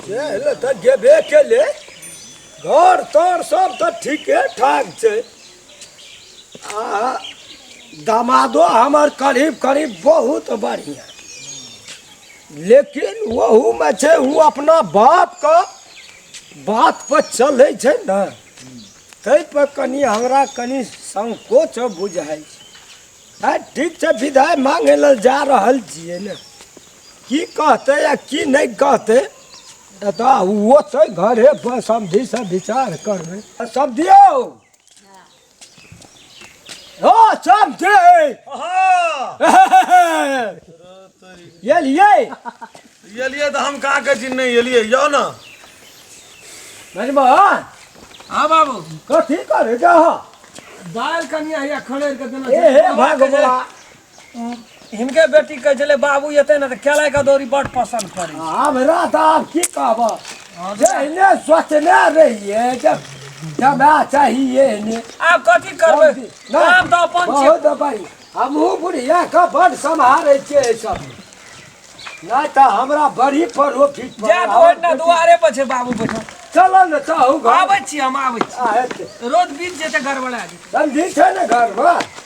चल तो गेबे केले घर तर सब तो ठीके ठाक छे आ दामादो हमार करीब करीब बहुत बढ़िया लेकिन वहू में छे वो अपना बाप का बात पर चले छे न तै पर कनी हमरा कनी संकोच बुझाई छै ठीक छे विदाई मांगे ल जा रहल छिए न की कहते या की नहीं कहते तो वो तो घरे पर समझी से विचार करबे समझियो ओ समझे ये लिए तो हम कहाँ के चिन्ह नहीं ये लिए जाओ ना मेहमान हाँ बाबू कथी करे जा दाल कनिया या खड़ेर के देना ए हे भगवा हिनके बेटी कहे चले बाबू येते ना तो केला का दौरी बड़ पसंद करी हमरा तो आप की कहब जहने सोचने रहिए जब चाहिए ने आप कथी करबे काम तो अपन छै बहुत बड़ी हमहू बुढ़िया का बड़ संभारे छे सब नहीं तो हमरा बड़ी प्रॉफिट जा तो ना दुआरे पर छै बाबू बैठो चलो न चाहू घर आबै छी हम आबै छी रोज बीत जेते गड़बड़ा जी समझी छे न घर में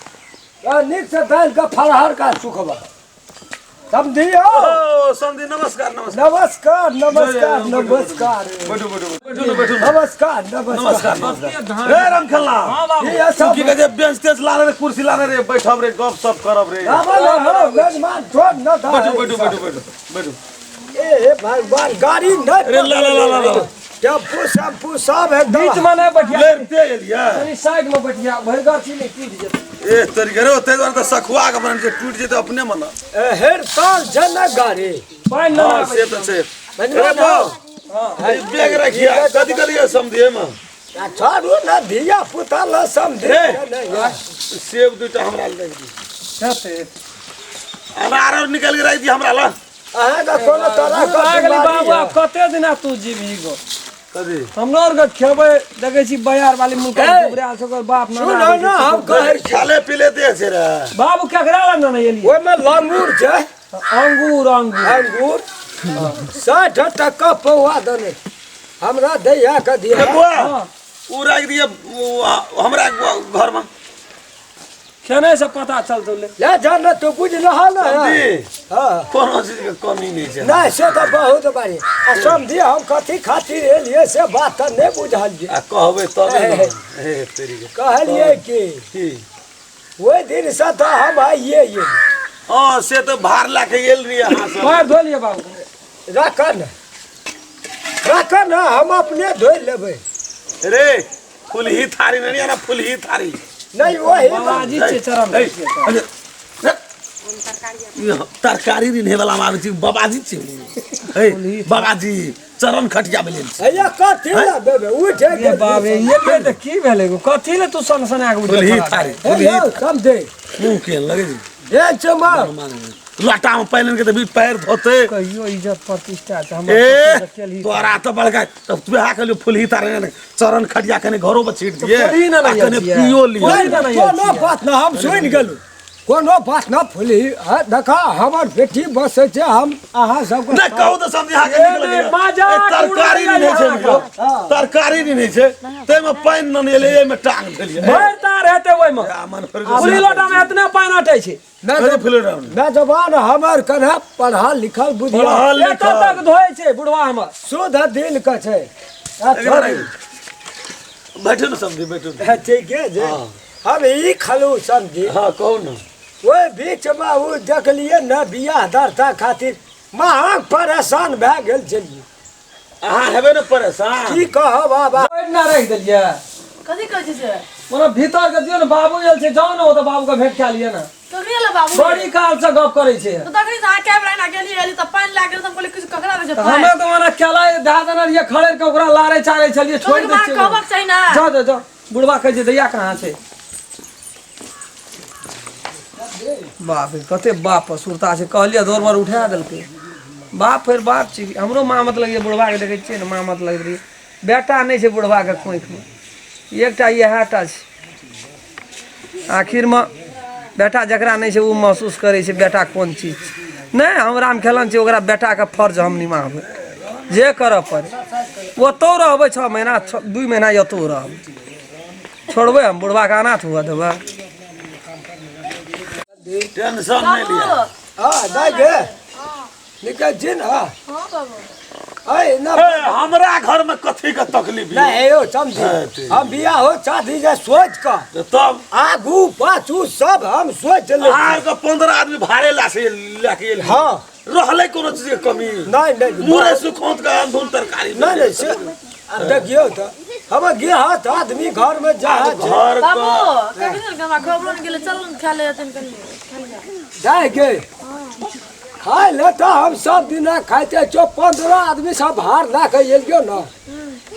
निक से दाल का फलहार का सुखबा समझियो ओ समझी नमस्कार नमस्कार नमस्कार नमस्कार नमस्कार बैठो बैठो बैठो नमस्कार नमस्कार रे रामखल्ला हां बाबू ये सब की कहे बेंच तेंच लाने रे कुर्सी लाने रे बैठब रे गप सप करब रे मेहमान छोड़ न था बैठो बैठो बैठो बैठो बैठो ए भगवान गाड़ी न रे ला टेम्पू सब एकदम बीच में नहीं बैठिया लेते एलिया तनी साइड में बैठिया भर गाछी में टूट जेते ए तरीके रे ओते द्वारा तो सखुआ के बन के टूट जेते अपने मन हेर ताल जनक गाड़ी पानी ना हां से तो से रे बो हां बैग रखिया कदी करिए समझिए में छोड़ू न धिया पुता ल समझे सेब दुटा हमरा ले दी हेते अनार निकल के रही थी हमरा ला अहे का कोनो तरह का अगली बाबू आप कते दिना तू जीवी गो कदी हमरा और के खेबे देखे छी बयार वाली मुंह के दुबरे आ सकर बाप ना सुनो न हम कहे खाले पीले दे छे रे बाबू केकरा ला ना एली ओय में लंगूर छै अंगूर अंगूर 60 टका पौवा दने हमरा दैया के दिया बुआ उ रख दिए हमरा घर में खेने से पता चलतो ले जान तो बुझ रहा न हां कोनो चीज के कमी नहीं छै नहीं से तो बहुत बड़ी आ समझी हम कथी खातिर एलिए से बात तो नहीं बुझलिए आ कहबे तबे हे तेरी के कहलिए कि ओई दिन से तो हम आइए ये हां से तो भार लाके गेल रही हां से पैर धो लिए बाबू रखन हम अपने धो लेबै रे फुलही थारी नहीं ना फुलही थारी नहीं वही बाबाजी के चरण तरकारी रिन्हे वाला में आबै छी बाबाजी छी हे बाबाजी चरण खटिया बेले हैया कथी ला बेबे उठे ये बाबे ये बेटा की भेले गो कथी ले तू सनसना के फुलही थारी हैया समझे मुंह के लगे जी ए चमा लाटा में पहलन के तो भी पैर धोते कहियो इज्जत प्रतिष्ठा त हम ए तोरा तो बड़का तब तू आ के फुलही थारी चरण खटिया कने घरो पर छीट दिए कने पियो लिए कोनो बात ना हम सुन गेलु कोनो बात ना फुली देखा हमर बेटी बसे छै हम अहाँ सब नहीं कहू तो समझा के तरकारी नहीं छै तरकारी नहीं छै ते में पानी न एले ए में टांग देलिए भर तार हेते ओय में मन पुली लोटा में इतना पानी अटै छै मैं जवान हमर कन्हा पढ़ा लिखल बुधिया एत तक धोए छै बुढ़वा हमर शुद्ध दिल का छै बैठो न समझी बैठो ठीक है जे हम ई खलू समझी हां कहू न ओए बीच में वो देखलिए न बियाह दरता खातिर महा परेशान भए गेल छलिए अहाँ हेबे न परेशान की कह बाबा ना रख देलिए कथी कहै छै ओना भीतर के दियो न बाबू एल छै जाओ न ओ त बाबू के भेंट खा लिए न तो गेल बाबू बड़ी काल से गप करे छै तो तखनी से आ कैमरा ना गेली एली त पानी लाग गेल त बोले किछ ककरा दे छै हमें तो ओना केला धा देना ये खड़े के ओकरा लारे चारे छलिए छोड़ दे छै कहबक छै ना जा बुढ़वा कह जे दैया कहां छै बाप रे कते बाप सुरता से कहलिए दौर मार उठा देलकै बाप फिर बाप छी हमरो मां मत लगे बुढ़वा के देखे छियै न मां मत लगे रही बेटा नहीं छै बुढ़वा के खोइख में एकटा इएहटा छै आखिर में बेटा जकरा नहीं छै वो महसूस करे छै बेटा कोन चीज नहीं हम राम खेलन छै ओकरा बेटा के फर्ज हम निभाबै जे करऽ पड़े ओतौ रहबै 6 महीना 2 महीना एतौ रहबै छोड़बै हम बुढ़वा के अनाथ हुआ देबै टेंशन नहीं लिया हाँ दाई गे निकल जिन हाँ हाँ बाबू अरे ना हमरा घर में कथी का तकलीफ नहीं है यो समझी हम बिया हो चाहती जे सोच का तब आगू पाछू सब हम सोच ले आर का 15 आदमी भाड़े ला से लेके एल हाँ रहले कोनो चीज के कमी नहीं मुरे सुखोत का अंधुन तरकारी नहीं से अब देखियो तो हम गे हाथ आदमी घर में जा घर बाबू का कभी नहीं गमा खबर नहीं गेले चल खा ले तन कनी जाए के खाए ले तो हम सब दिन खाते जो 15 आदमी सब हार ला के एलियो ना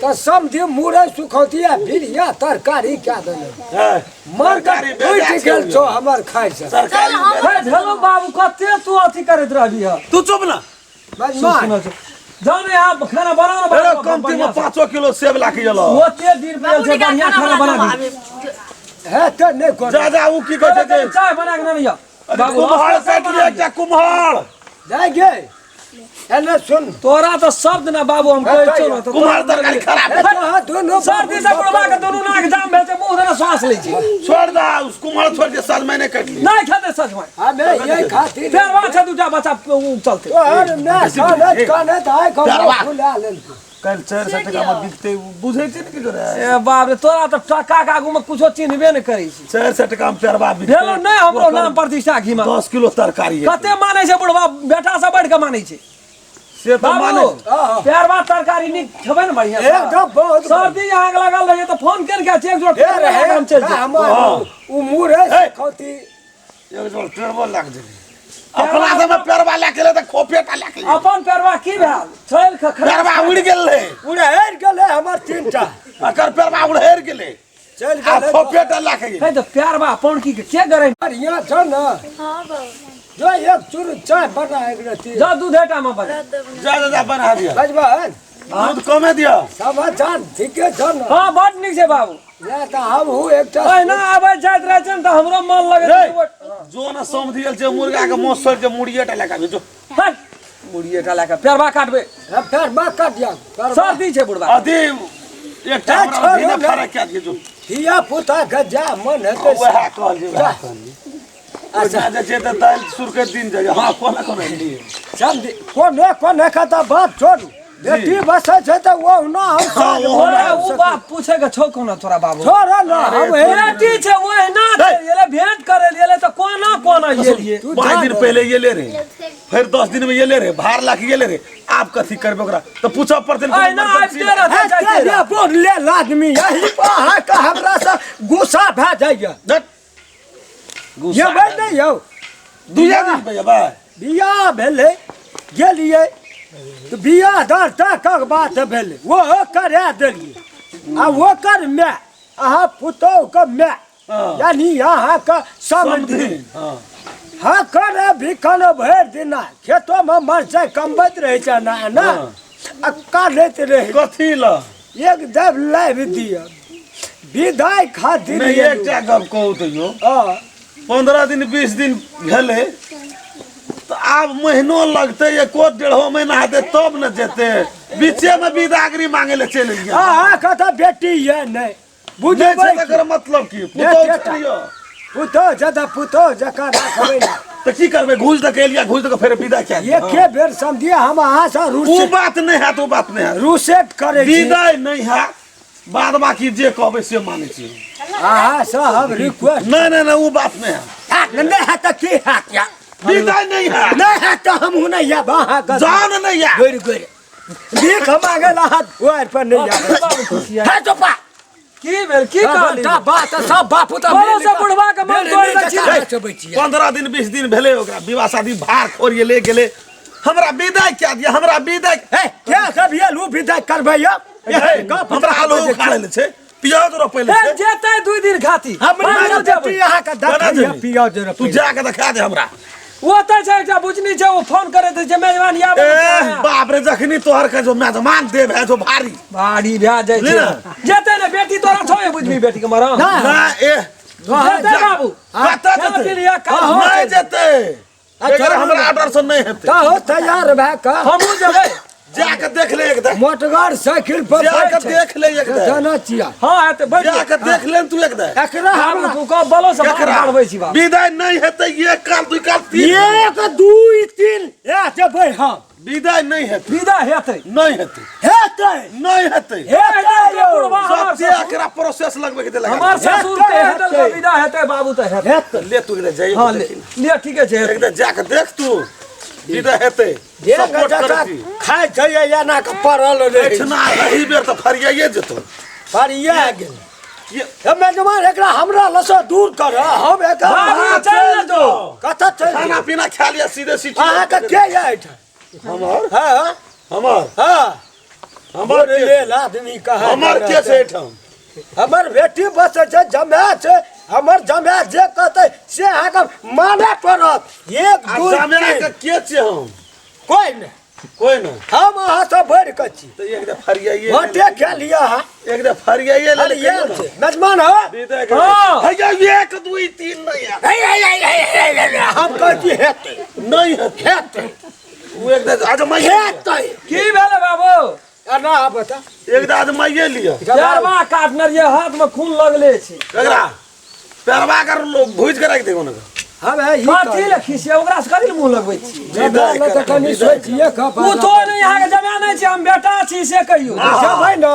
तो सब दिन मुरे सुखौतिया बिरिया तरकारी क्या देले मर के उठ गेल छो हमर खाइ से सरकारी हे झलो बाबू कते तू अथी करैत रहबी ह तू चुप ना मां जाने आप खाना बनाओ ना अरे कमती में 5 किलो सेब ला के एलो ओते दिन पे से बढ़िया खाना बना दी है तो नहीं को जा ऊ की कहते अरे चाय बना के ना भैया कुम्हार काट लिया क्या कुम्हार जाए गे एने सुन तोरा तो शब्द ना बाबू हम कहै छौ तो कुम्हार तरकारी खराब है हाँ दोनों सर्दी से बुढ़वा के दोनों नाक जाम भेल छै मुंह देना सांस लै छै छोड़ दा उस कुम्हार छोड़ के साल मैंने काट ली नहीं खेते सच में हमें ये खातिर फिर वहां से दूटा बच्चा चलते और मैं खाने दाई को फुला ले कल 400 टका में बिकते बुझै छै की करे ए बाप रे तोरा तो टका के आगू में कुछो चिन्हबे नहीं करै छी 400 टका में पेरवा बिकते भेलो नहीं हमरो नाम प्रतिष्ठा घी में 10 किलो तरकारी है कते मानै छै बुढ़वा बेटा से बढ़ के मानै छै से तो माने बाबू प्यारवा तरकारी नी खेबै न बढ़िया एकदम बहुत सर्दी आग लगल रहे तो फोन कर के चेक जोड़ ढेर है हम चल जाए हम उमूर है खौती एक जोड़ पेरवा लाग जेबे अपना से में पेरवा ला के ले त खोपेटा ला के अपन पेरवा की भेल छैल पेरवा उड़ गेल रे उड़े हेर गेले हमर तीनटा अकर पेरवा उड़ हेर गेले चल आ गेले खोपेटा ला के है तो प्यारवा अपन की के करे बढ़िया छ न हाँ बाबू जो एक चूर चाय बना एक रती जा दूधेटा में बना जा बना दिया बजबा दूध कमे दिया समाचार ठीके छ न हां बड निक छै बाबू या त हम हूँ एकटा ओए ना आबै जाइत रहे छै त हमरो मन लगे जो न समधियल छै मुर्गा के मोस छोड़ के मुड़िएटा लगा जो हट मुड़िएटा लगा प्यारवा काटबे फिर बा काट दिया सर्दी छै बुढ़वा अधी एकटा हमरा भी न फरक क्या जो धिया पुता के जा मन हेते वह कहल जे अच्छा जे त दाल सुर के दिन जाय हां कोना लिए समझी कोने खाता बात छोड़ बेटी बस छै त वो ना हम ओ बाप पूछे के छौ कोना तोरा बाबू छोड़ ना हम बेटी छै ओए ना येले भेंट करे येले त कोना ये लिए 5 दिन पहले ये ले रे फिर 10 दिन में ये ले रे भार ला के ये ले रे आप कथी करबे ओकरा त पूछो पड़ते आई ना आब दे रहा तेरे बोल ले आदमी यही पहा का हमरा से गुस्सा भ जाइए ये भाई नहीं हो दुया दिन पे भाई बिया भेले गेलिए तो बिया दर तक बात भेले वो करे देलिए आ वो कर मैं अहाँ पुतो के मैं यानी यहाँ का समझी हाँ करे भी कनो भर दिना खेतों में मरचाई कमबत रहे छै ना अक्का लेते रहे कथी ल एक दब लाइव दिया विदाई खातिर नहीं एकटा गप कहू तो यो 15 दिन 20 दिन भेले तो अब महीनो लगते एको 1.5 महीना हेते तब न जेते बीचे में विदागरी मांगे ले चल गया हां कहता बेटी ये नहीं बुझे एकर मतलब की पुतो करियो पुतो ज्यादा पुतो जका रखबे तो की करबे घुस द के लिया घुस द के फिर विदा क्या ये के बेर समझिए हम अहाँ से वो बात नहीं है तो बात नहीं है रूसेट करे विदाई नहीं है बाद बाकी जे कहबे से माने छी हां साहब रिक्वेस्ट नहीं वो बात नहीं है नहीं है तो की है क्या विदाई नहीं है नहीं है तो हम हूं नहीं है वहां का जान नहीं है गोरी गोरी देख हम आगे हाथ गोर पर नहीं आ है तो पा की भेल की कहली ता बात सब बापू त बोलो से बुढ़वा के मन तोड़ दै छी 15 दिन 20 दिन भेले ओकरा विवाह शादी भार खोरिए ले गेले हमरा विदाई क्या दिया हमरा विदाई ए क्या सब ये लू विदाई करबे यो हमरा आलू उखाड़े ले छे पियाज रोपे ले छे जेते 2 दिन खाती हम नहीं जब यहाँ का दखिया पियाज रे तू जा के दिखा दे हमरा वो त छै जा बुझनी छै वो फोन करे थे जे मेजबान या बाप रे जखनी तोहर के जो मेजमान देव है जो भारी भारी भा जाय छै जेते ने बेटी तोरा छोए बुझबी बेटी के मरा ना ए जेते बाबू कता जेते नहीं जेते अगर हमरा ऑर्डर से नहीं हेते का हो तैयार भै का हमहु जेबै जाके देख ले एकदम मोटगर साइकिल पर जाके देख ले एकदम जाना चिया हाँ एते बैठ जाके देख ले तू एकदम एकरा हम हमरा तू को बोलो से एकरा मारबै छी बाप विदाई नहीं हेतै ये काल दुई काल तीन 1 2 3 या जबै हम विदाई नहीं हेतै विदा हेतै नहीं हेतै हेतै नहीं हेतै हेतै बुढ़वा सब जे एकरा प्रोसेस लगबे के लगा हमार ससुर के हेतै तो विदा हेतै बाबू त हेतै हेतै ले तू एकदम जाई हां ले ठीके छै हेतै एकदम जाके देख तू विदा हेतै जे सपोर्ट गजा करती खाइ छै या ना के पड़ल रे एठना रही बेर त फरियाइए जेतौ फरिया गेल ये हमे जमान एकरा हमरा लसे दूर कर हम एकरा बाबू चल जो कथा चल खाना पीना खा लिया सीधे सीटी अहाँ के के ये एठा हमर हां हमर हां हमर ले ले आदमी कहा हमर के छै एठम हमर बेटी बस छै जमे छै हमर जमे जे कहतै से अहाँके माने पड़त 1 2 जमे के छै हम कोई नहीं कोई न हम अहाँ से बढ़ के छी तो एकदम फरियाइए भोटे के लिया अहाँ एकदम फरियाइए ले अरे ये मेजबान हो विदा हाँ। भैया 1 2 3 नहीं हम कहती हेतै नहीं हेतै वो एकदम आज मैं हेतै की भेलै बाबू ना बता एकदम आज मैं लिया पैरवा काटने रहिए हाथ में खून लगले छै एकरा पैरवा कर भूज के रख देगो ना हम है ही कथी ले खिसिया ओकरा से कथी ले मुंह लगबै छी जदा न त कनी सोचिए का उ तो नहीं यहाँ के जमा नहीं छै हम बेटा छी से कहियो जबै न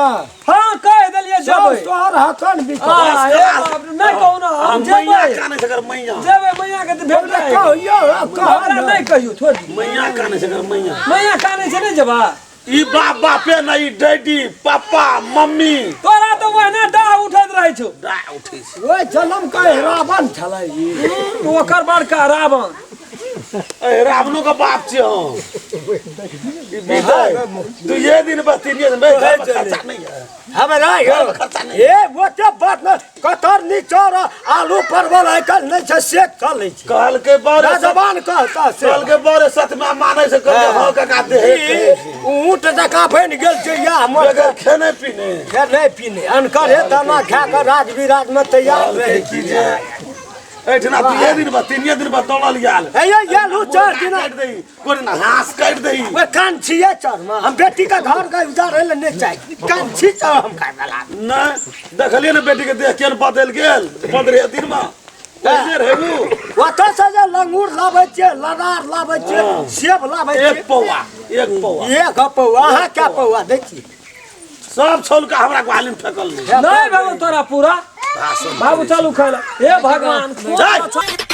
हाँ कह देलिए सब जेबै तोहर हकन भी हाँ ए बाप रे नहीं कहू ना हम मैया जेबै काने से कर मैया जेबै मैया के तो भेट जाए कहियो ओकरा कह नहीं कहियो छोड़ी मैया काने से कर मैया मैया काने से नहीं जेबा ई बाप बापे नहीं डैडी पापा मम्मी तोरा तो वहना डाह उठैत रहै छौ डा उठै छै ओए जन्म का रावण छलै ई ओकर बड़का रावण ए रावणो का बाप छै हम ई विदाई तू ये दिन बस 3 दिन में घर में खर्चा नहीं है हमरा यो ए ओते बात न कतर निचोर आलू परवल आइकल नहीं छै से चलै छै कहल के बारे जबान कहता से कहल के बारे सत में माने से कर हो का काते है ऊंट जका बन गेल छै या हमर अगर खाने पीने के नहीं पीने अनकर हे दाना खा कर राज विराज में तैयार रहे की जे एठना 2 दिन बाद 3 दिन बाद दौड़ल याल ए ये लू 4 दिन काट दई कोई ना हाथ काट दई ओए कान छिए चरमा हम बेटी का घर का उजाड़े ले नहीं चाहिए कान छी चर हम खाए वाला ना देखलिए ना बेटी के देख के बदल गेल 15 दिन में कैसे रहू ओतऽ से जे लंगूर लाबै छियै लदार लाबै छियै सेब लाबै छियै एक पौआ एक पौआ अहाँ क्या पौआ दै छियै सब छोल का हमरा ग्वालिन फेकल नहीं नहीं बाबू तोरा पूरा बाबू चलू खाइला हे भगवान चल।